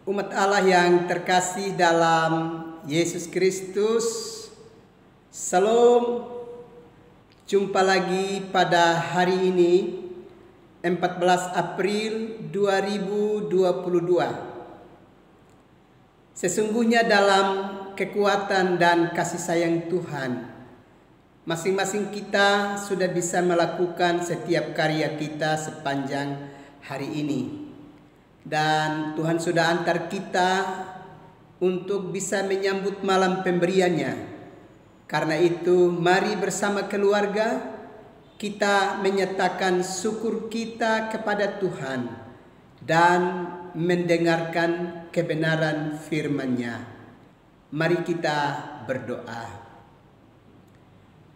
Umat Allah yang terkasih dalam Yesus Kristus, Salam. Jumpa lagi pada hari ini 14 April 2022. Sesungguhnya dalam kekuatan dan kasih sayang Tuhan, masing-masing kita sudah bisa melakukan setiap karya kita sepanjang hari ini. Dan Tuhan sudah antar kita untuk bisa menyambut malam pemberiannya. Karena itu mari bersama keluarga kita menyatakan syukur kita kepada Tuhan dan mendengarkan kebenaran firman-Nya. Mari kita berdoa.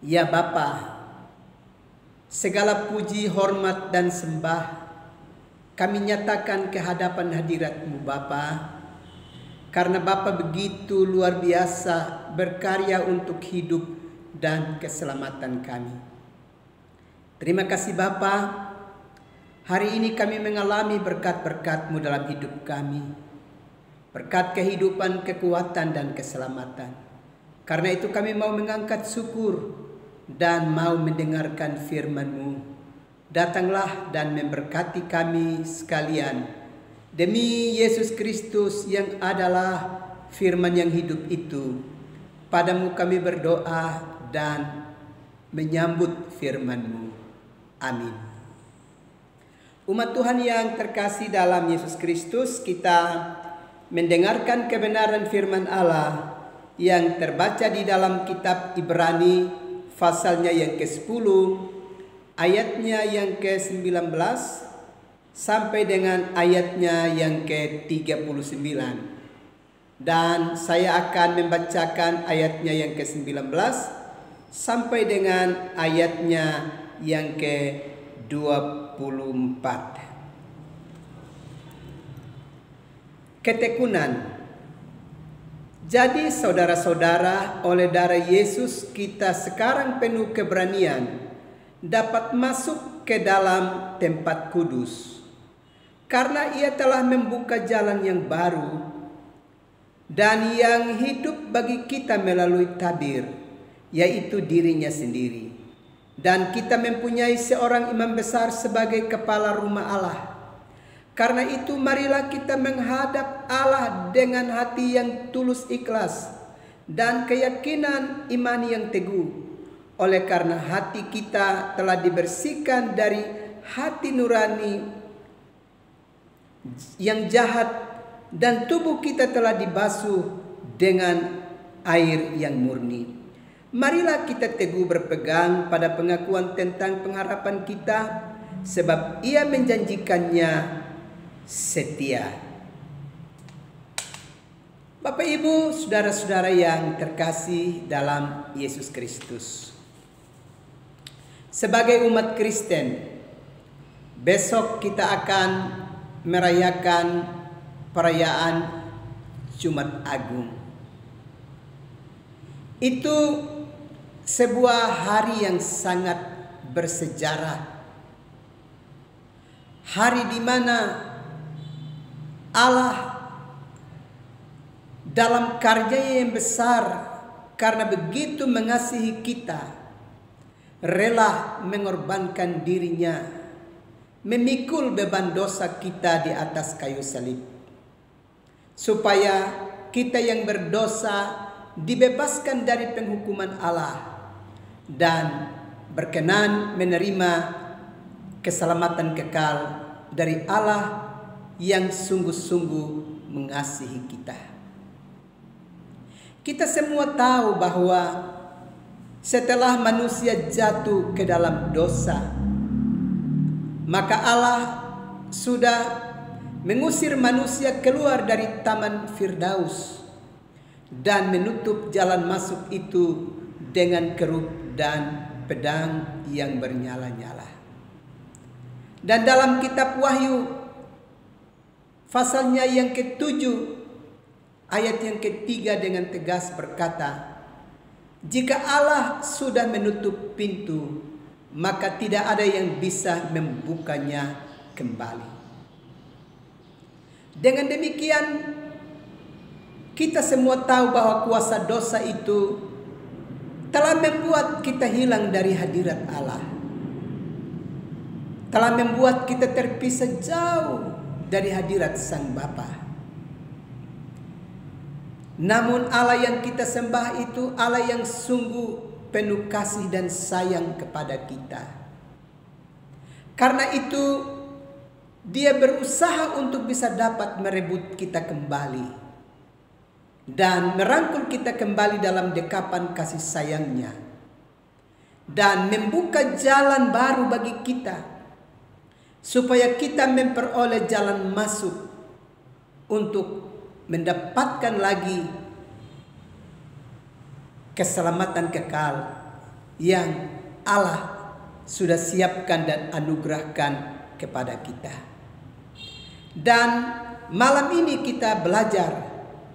Ya Bapa, segala puji, hormat dan sembah kami nyatakan ke hadapan hadirat-Mu Bapa, karena Bapa begitu luar biasa berkarya untuk hidup dan keselamatan kami. Terima kasih Bapa, hari ini kami mengalami berkat-berkat-Mu dalam hidup kami. Berkat kehidupan, kekuatan dan keselamatan. Karena itu kami mau mengangkat syukur dan mau mendengarkan firman-Mu. Datanglah dan memberkati kami sekalian. Demi Yesus Kristus yang adalah firman yang hidup itu. Padamu kami berdoa dan menyambut firman-Mu. Amin. Umat Tuhan yang terkasih dalam Yesus Kristus, kita mendengarkan kebenaran firman Allah yang terbaca di dalam kitab Ibrani pasalnya yang ke-10, ayatnya yang ke-19 sampai dengan ayatnya yang ke-39. Dan saya akan membacakan ayatnya yang ke-19 sampai dengan ayatnya yang ke-24. Ketekunan. Jadi saudara-saudara, oleh darah Yesus kita sekarang penuh keberanian dapat masuk ke dalam tempat kudus, karena Ia telah membuka jalan yang baru dan yang hidup bagi kita melalui tabir, yaitu dirinya sendiri. Dan kita mempunyai seorang imam besar sebagai kepala rumah Allah. Karena itu marilah kita menghadap Allah dengan hati yang tulus ikhlas dan keyakinan iman yang teguh. Oleh karena hati kita telah dibersihkan dari hati nurani yang jahat dan tubuh kita telah dibasuh dengan air yang murni. Marilah kita teguh berpegang pada pengakuan tentang pengharapan kita, sebab Ia menjanjikannya setia. Bapak Ibu, saudara-saudara yang terkasih dalam Yesus Kristus. Sebagai umat Kristen, besok kita akan merayakan perayaan Jumat Agung. Itu sebuah hari yang sangat bersejarah. Hari di mana Allah dalam karyanya yang besar, karena begitu mengasihi kita, rela mengorbankan dirinya, memikul beban dosa kita di atas kayu salib, supaya kita yang berdosa dibebaskan dari penghukuman Allah dan berkenan menerima keselamatan kekal dari Allah yang sungguh-sungguh mengasihi kita. Kita semua tahu bahwa setelah manusia jatuh ke dalam dosa, maka Allah sudah mengusir manusia keluar dari Taman Firdaus dan menutup jalan masuk itu dengan keruk dan pedang yang bernyala-nyala. Dan dalam kitab Wahyu pasalnya yang ke-7 ayat yang ke-3 dengan tegas berkata, jika Allah sudah menutup pintu, maka tidak ada yang bisa membukanya kembali. Dengan demikian, kita semua tahu bahwa kuasa dosa itu telah membuat kita hilang dari hadirat Allah. Telah membuat kita terpisah jauh dari hadirat Sang Bapa. Namun Allah yang kita sembah itu Allah yang sungguh penuh kasih dan sayang kepada kita. Karena itu Dia berusaha untuk bisa dapat merebut kita kembali dan merangkul kita kembali dalam dekapan kasih sayangnya, dan membuka jalan baru bagi kita supaya kita memperoleh jalan masuk untuk mendapatkan lagi keselamatan kekal yang Allah sudah siapkan dan anugerahkan kepada kita. Dan malam ini kita belajar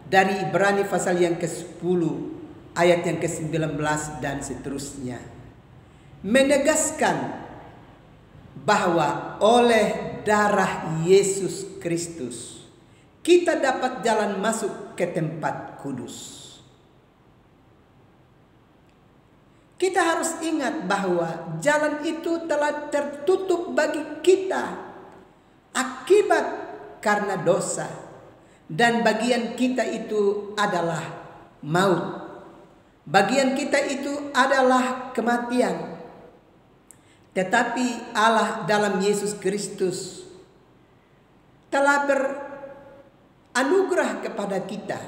dari Ibrani pasal yang ke-10 ayat yang ke-19 dan seterusnya, menegaskan bahwa oleh darah Yesus Kristus kita dapat jalan masuk ke tempat kudus. Kita harus ingat bahwa jalan itu telah tertutup bagi kita akibat karena dosa, dan bagian kita itu adalah maut. Bagian kita itu adalah kematian. Tetapi Allah dalam Yesus Kristus telah beranugerah kepada kita,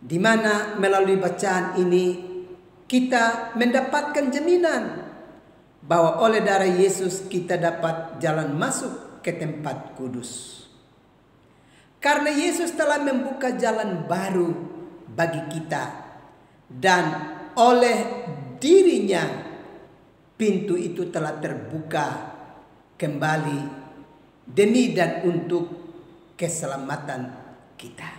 di mana melalui bacaan ini kita mendapatkan jaminan bahwa oleh darah Yesus kita dapat jalan masuk ke tempat kudus. Karena Yesus telah membuka jalan baru bagi kita, dan oleh dirinya pintu itu telah terbuka kembali demi dan untuk keselamatan kita.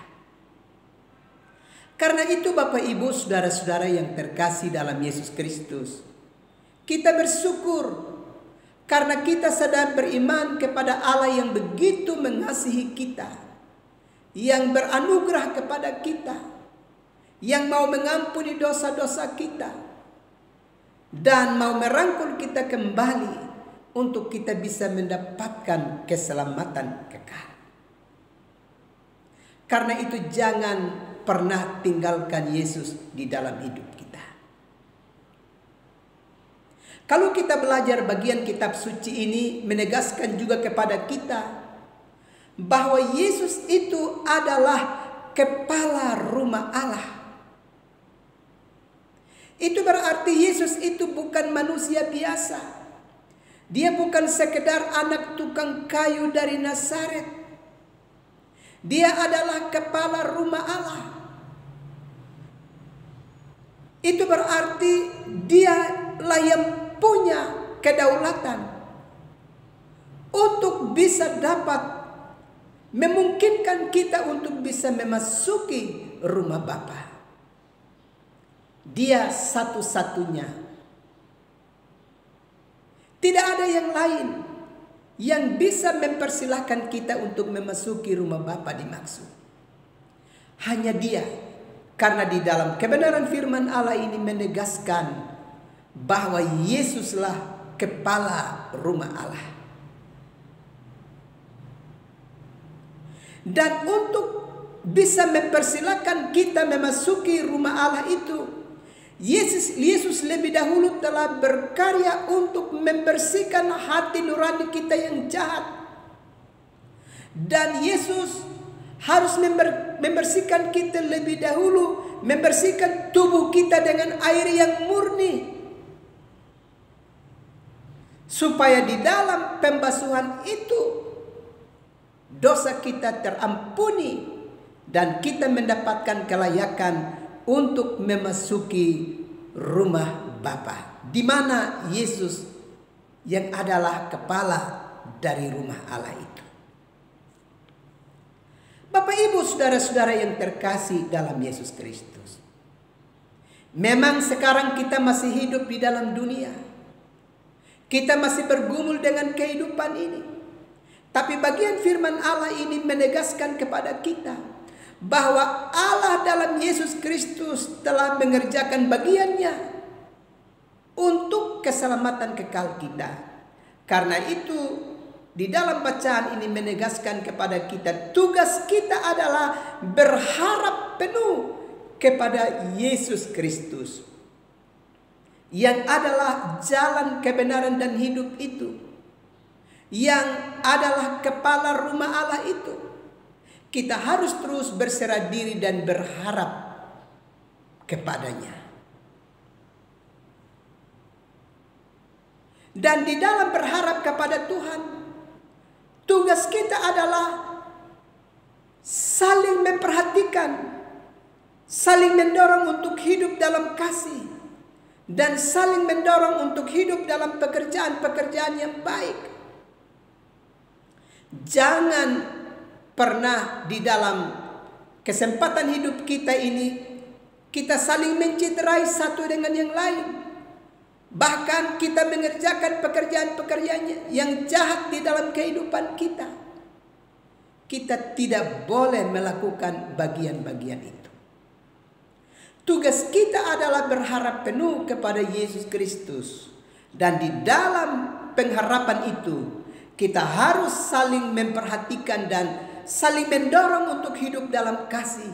Karena itu Bapak Ibu saudara-saudara yang terkasih dalam Yesus Kristus, kita bersyukur karena kita sedang beriman kepada Allah yang begitu mengasihi kita, yang beranugerah kepada kita, yang mau mengampuni dosa-dosa kita, dan mau merangkul kita kembali untuk kita bisa mendapatkan keselamatan kekal. Karena itu jangan pernah tinggalkan Yesus di dalam hidup kita. Kalau kita belajar bagian kitab suci ini menegaskan juga kepada kita bahwa Yesus itu adalah kepala rumah Allah. Itu berarti Yesus itu bukan manusia biasa. Dia bukan sekedar anak tukang kayu dari Nazaret. Dia adalah kepala rumah Allah. Itu berarti dialah yang punya kedaulatan untuk bisa dapat memungkinkan kita untuk bisa memasuki rumah Bapa. Dia satu-satunya. Tidak ada yang lain yang bisa mempersilahkan kita untuk memasuki rumah Bapa dimaksud. Hanya Dia. Karena di dalam kebenaran firman Allah ini menegaskan bahwa Yesuslah kepala rumah Allah. Dan untuk bisa mempersilahkan kita memasuki rumah Allah itu, Yesus lebih dahulu telah berkarya untuk membersihkan hati nurani kita yang jahat. Dan Yesus harus membersihkan kita lebih dahulu, membersihkan tubuh kita dengan air yang murni, supaya di dalam pembasuhan itu dosa kita terampuni dan kita mendapatkan kelayakan untuk memasuki rumah Bapa, di mana Yesus yang adalah kepala dari rumah Allah itu. Bapak Ibu saudara-saudara yang terkasih dalam Yesus Kristus, memang sekarang kita masih hidup di dalam dunia. Kita masih bergumul dengan kehidupan ini. Tapi bagian firman Allah ini menegaskan kepada kita bahwa Allah dalam Yesus Kristus telah mengerjakan bagiannya untuk keselamatan kekal kita. Karena itu di dalam bacaan ini menegaskan kepada kita, tugas kita adalah berharap penuh kepada Yesus Kristus yang adalah jalan kebenaran dan hidup itu, yang adalah kepala rumah Allah itu. Kita harus terus berserah diri dan berharap kepadanya. Dan di dalam berharap kepada Tuhan, tugas kita adalah saling memperhatikan, saling mendorong untuk hidup dalam kasih, dan saling mendorong untuk hidup dalam pekerjaan-pekerjaan yang baik. Jangan pernah di dalam kesempatan hidup kita ini kita saling menciderai satu dengan yang lain. Bahkan kita mengerjakan pekerjaan-pekerjaan yang jahat di dalam kehidupan kita. Kita tidak boleh melakukan bagian-bagian itu. Tugas kita adalah berharap penuh kepada Yesus Kristus. Dan di dalam pengharapan itu, kita harus saling memperhatikan dan saling mendorong untuk hidup dalam kasih.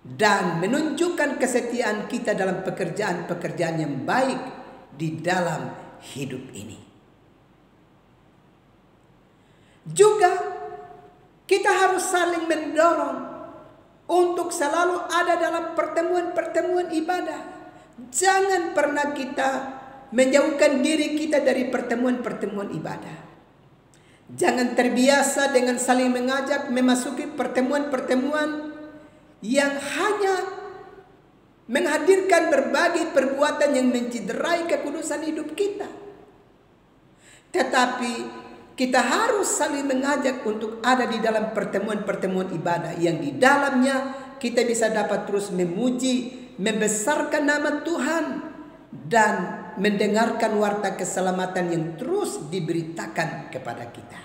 Dan menunjukkan kesetiaan kita dalam pekerjaan-pekerjaan yang baik di dalam hidup ini. Juga kita harus saling mendorong untuk selalu ada dalam pertemuan-pertemuan ibadah. Jangan pernah kita menjauhkan diri kita dari pertemuan-pertemuan ibadah. Jangan terbiasa dengan saling mengajak memasuki pertemuan-pertemuan yang hanya menghadirkan berbagai perbuatan yang menciderai kekudusan hidup kita. Tetapi kita harus saling mengajak untuk ada di dalam pertemuan-pertemuan ibadah yang di dalamnya kita bisa dapat terus memuji, membesarkan nama Tuhan, dan mendengarkan warta keselamatan yang terus diberitakan kepada kita.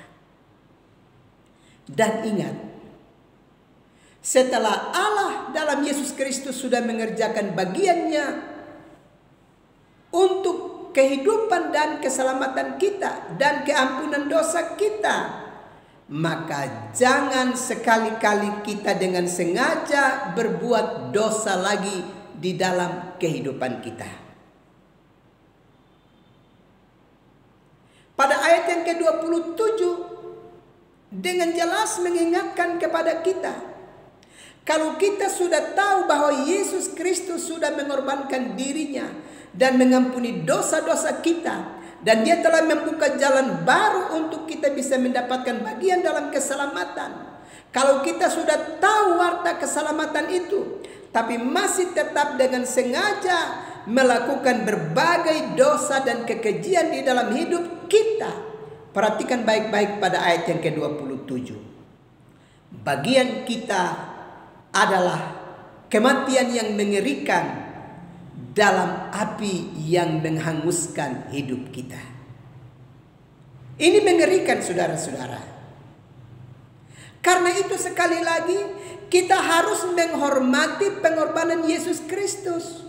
Dan ingat, setelah Allah dalam Yesus Kristus sudah mengerjakan bagiannya untuk kehidupan dan keselamatan kita dan keampunan dosa kita, maka jangan sekali-kali kita dengan sengaja berbuat dosa lagi di dalam kehidupan kita. Pada ayat yang ke-27 dengan jelas mengingatkan kepada kita, kalau kita sudah tahu bahwa Yesus Kristus sudah mengorbankan dirinya dan mengampuni dosa-dosa kita, dan dia telah membuka jalan baru untuk kita bisa mendapatkan bagian dalam keselamatan. Kalau kita sudah tahu warta keselamatan itu, tapi masih tetap dengan sengaja melakukan berbagai dosa dan kekejian di dalam hidup kita, perhatikan baik-baik pada ayat yang ke-27. Bagian kita adalah kematian yang mengerikan dalam api yang menghanguskan hidup kita. Ini mengerikan, saudara-saudara. Karena itu sekali lagi kita harus menghormati pengorbanan Yesus Kristus.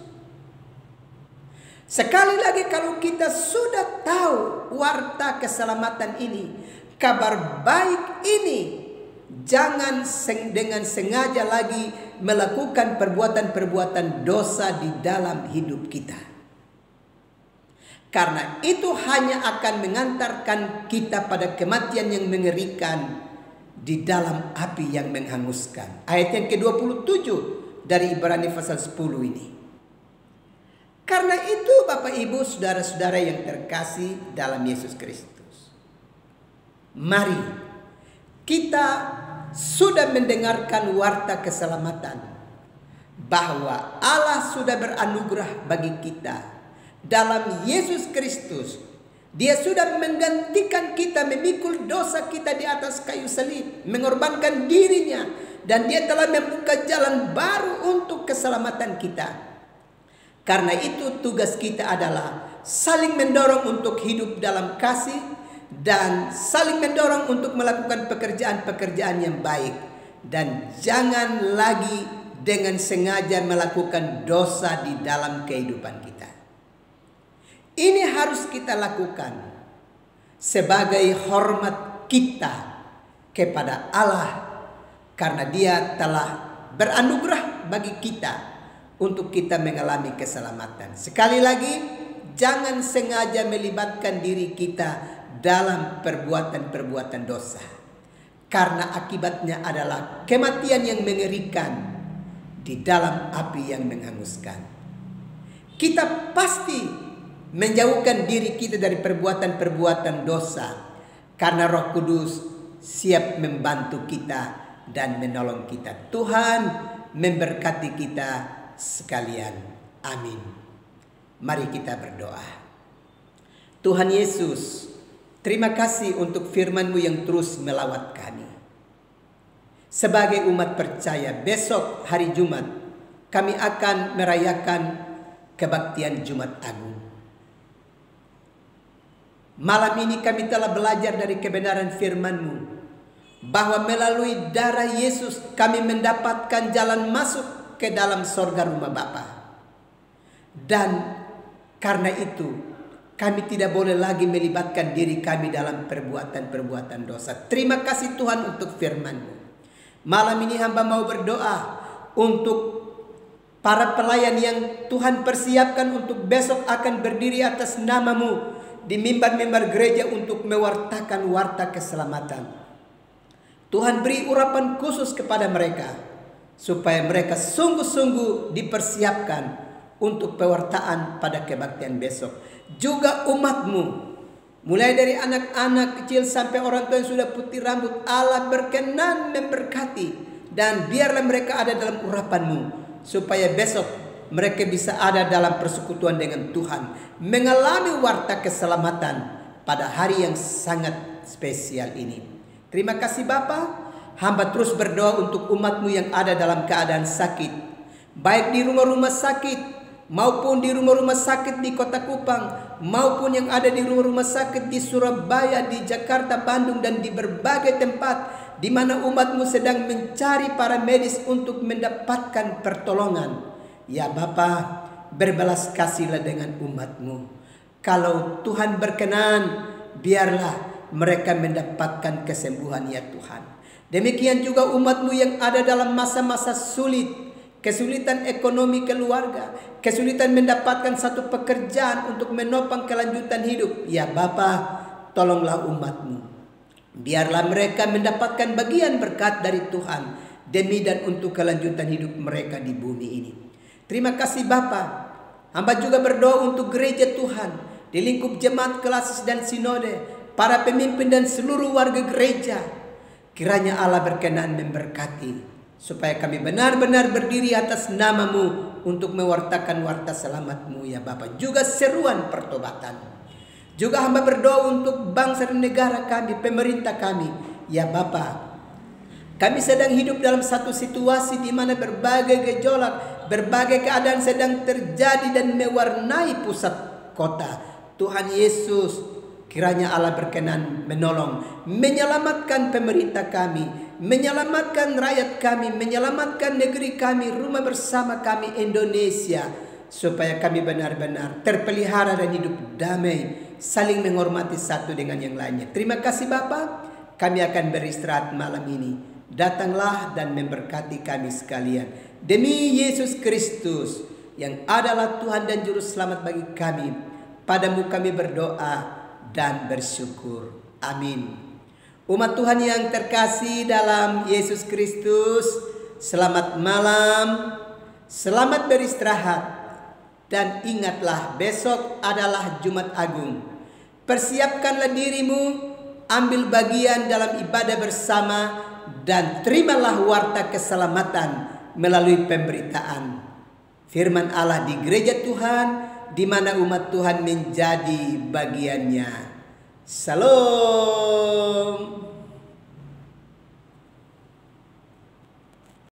Sekali lagi kalau kita sudah tahu warta keselamatan ini, kabar baik ini, jangan dengan sengaja lagi melakukan perbuatan-perbuatan dosa di dalam hidup kita. Karena itu hanya akan mengantarkan kita pada kematian yang mengerikan di dalam api yang menghanguskan. Ayat yang ke-27 dari Ibrani pasal 10 ini. Karena itu Bapak Ibu saudara-saudara yang terkasih dalam Yesus Kristus, mari kita sudah mendengarkan warta keselamatan bahwa Allah sudah beranugerah bagi kita dalam Yesus Kristus. Dia sudah menggantikan kita, memikul dosa kita di atas kayu salib, mengorbankan dirinya, dan dia telah membuka jalan baru untuk keselamatan kita. Karena itu tugas kita adalah saling mendorong untuk hidup dalam kasih dan saling mendorong untuk melakukan pekerjaan-pekerjaan yang baik, dan jangan lagi dengan sengaja melakukan dosa di dalam kehidupan kita. Ini harus kita lakukan sebagai hormat kita kepada Allah, karena Dia telah beranugerah bagi kita untuk kita mengalami keselamatan. Sekali lagi, jangan sengaja melibatkan diri kita dalam perbuatan-perbuatan dosa, karena akibatnya adalah kematian yang mengerikan di dalam api yang menghanguskan. Kita pasti menjauhkan diri kita dari perbuatan-perbuatan dosa, karena Roh Kudus siap membantu kita dan menolong kita. Tuhan memberkati kita sekalian. Amin. Mari kita berdoa. Tuhan Yesus, terima kasih untuk firman-Mu yang terus melawat kami. Sebagai umat percaya, besok hari Jumat kami akan merayakan kebaktian Jumat Agung. Malam ini kami telah belajar dari kebenaran firman-Mu, bahwa melalui darah Yesus kami mendapatkan jalan masuk ke dalam sorga rumah Bapa. Dan karena itu kami tidak boleh lagi melibatkan diri kami dalam perbuatan-perbuatan dosa. Terima kasih Tuhan untuk firman-Mu. Malam ini hamba mau berdoa untuk para pelayan yang Tuhan persiapkan untuk besok akan berdiri atas nama-Mu di mimbar-mimbar gereja untuk mewartakan warta keselamatan. Tuhan beri urapan khusus kepada mereka, supaya mereka sungguh-sungguh dipersiapkan untuk pewartaan pada kebaktian besok. Juga umat-Mu, mulai dari anak-anak kecil sampai orang tua yang sudah putih rambut, Allah berkenan memberkati, dan biarlah mereka ada dalam urapan-Mu, supaya besok mereka bisa ada dalam persekutuan dengan Tuhan, mengalami warta keselamatan pada hari yang sangat spesial ini. Terima kasih Bapa. Hamba terus berdoa untuk umat-Mu yang ada dalam keadaan sakit, baik di rumah-rumah sakit maupun di rumah-rumah sakit di Kota Kupang, maupun yang ada di rumah-rumah sakit di Surabaya, di Jakarta, Bandung, dan di berbagai tempat di mana umat-Mu sedang mencari para medis untuk mendapatkan pertolongan. Ya Bapa, berbelas kasihlah dengan umat-Mu. Kalau Tuhan berkenan, biarlah mereka mendapatkan kesembuhan ya Tuhan. Demikian juga umat-Mu yang ada dalam masa-masa sulit, kesulitan ekonomi keluarga, kesulitan mendapatkan satu pekerjaan untuk menopang kelanjutan hidup. Ya Bapa, tolonglah umat-Mu. Biarlah mereka mendapatkan bagian berkat dari Tuhan demi dan untuk kelanjutan hidup mereka di bumi ini. Terima kasih Bapa. Hamba juga berdoa untuk gereja Tuhan di lingkup jemaat klasis dan sinode, para pemimpin dan seluruh warga gereja. Kiranya Allah berkenan memberkati, supaya kami benar-benar berdiri atas nama-Mu untuk mewartakan warta selamat-Mu ya Bapa. Juga seruan pertobatan. Juga hamba berdoa untuk bangsa dan negara kami, pemerintah kami ya Bapa. Kami sedang hidup dalam satu situasi di mana berbagai gejolak, berbagai keadaan sedang terjadi dan mewarnai pusat kota. Tuhan Yesus, kiranya Allah berkenan menolong, menyelamatkan pemerintah kami, menyelamatkan rakyat kami, menyelamatkan negeri kami, rumah bersama kami Indonesia, supaya kami benar-benar terpelihara dan hidup damai, saling menghormati satu dengan yang lainnya. Terima kasih Bapa. Kami akan beristirahat malam ini. Datanglah dan memberkati kami sekalian. Demi Yesus Kristus yang adalah Tuhan dan Juru Selamat bagi kami, padamu kami berdoa dan bersyukur. Amin. Umat Tuhan yang terkasih dalam Yesus Kristus, selamat malam, selamat beristirahat, dan ingatlah besok adalah Jumat Agung. Persiapkanlah dirimu, ambil bagian dalam ibadah bersama, dan terimalah warta keselamatan melalui pemberitaan firman Allah di gereja Tuhan, di mana umat Tuhan menjadi bagiannya. Salam.